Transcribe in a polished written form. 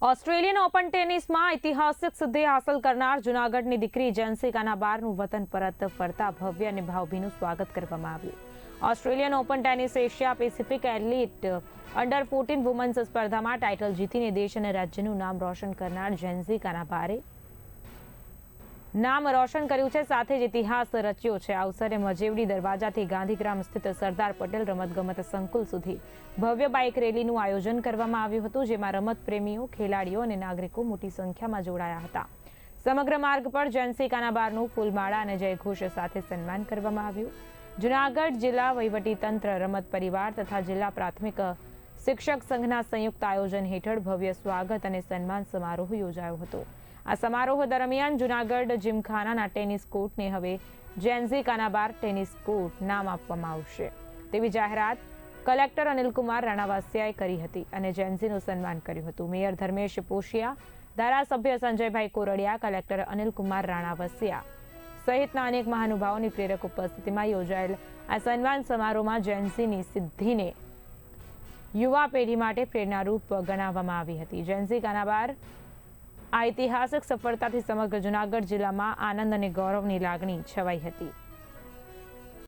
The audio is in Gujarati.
ઓસ્ટ્રેલિયન ઓપન ટેનિસમાં ઐતિહાસિક સિદ્ધિ હાંસલ કરનાર જૂનાગઢની દીકરી જેન્સી કાનાબારનું વતન પરત ફરતા ભવ્ય અને ભાવભીનું સ્વાગત કરવામાં આવ્યું। Australian open tennis Asia Pacific elite under 14 women's સ્પર્ધામાં ટાઇટલ જીતીને દેશ અને રાજ્યનું નામ રોશન કરનાર જેન્સી કાનાબારે નામ રોશન કર્યું છે, સાથે જ ઇતિહાસ રચ્યો છે। આ અવસરે મજેવડી દરવાજાથી ગાંધીગ્રામ સ્થિત સરદાર પટેલ રમતગમત સંકુલ સુધી ભવ્ય બાઇક રેલીનું આયોજન કરવામાં આવ્યું હતું, જેમાં રમત પ્રેમીઓ, ખેલાડીઓ અને નાગરિકો મોટી સંખ્યામાં જોડાયા હતા। સમગ્ર માર્ગ પર જેન્સી કાનાબારનું ફૂલમાળા અને જયઘોષ સાથે સન્માન કરવામાં આવ્યું। જૂનાગઢ જિલ્લા વહીવટીતંત્ર, રમત પરિવાર તથા જિલ્લા પ્રાથમિક શિક્ષક સંઘના સંયુક્ત આયોજન હેઠળ ભવ્ય સ્વાગત અને સન્માન સમારોહ યોજાયો હતો। આ સમારોહ દરમિયાન જૂનાગઢ જીમખાનાના ટેનિસ કોર્ટને હવે જેન્સી કાનાબાર ટેનિસ કોર્ટ નામ આપવામાં આવશે તેવી જાહેરાત કલેક્ટર અનિલકુમાર રાણાવાસિયાએ કરી હતી અને જેન્સીનું સન્માન કર્યું હતું। મેયર ધર્મેશ પોશિયા, ધારાસભ્ય સંજયભાઈ કોરડિયા, કલેક્ટર અનિલકુમાર રાણાવાસિયા સહિતના અનેક મહાનુભાવોની પ્રેરક ઉપસ્થિતિમાં યોજાયેલ આ સન્માન સમારોહમાં જેન્સીની સિદ્ધિને યુવા પેઢી માટે પ્રેરણારૂપ ગણાવવામાં આવી હતી। જેન્સી કાનાબાર આ ઐતિહાસિક સફળતાથી સમગ્ર જૂનાગઢ જિલ્લામાં આનંદ અને ગૌરવની લાગણી છવાઈ હતી।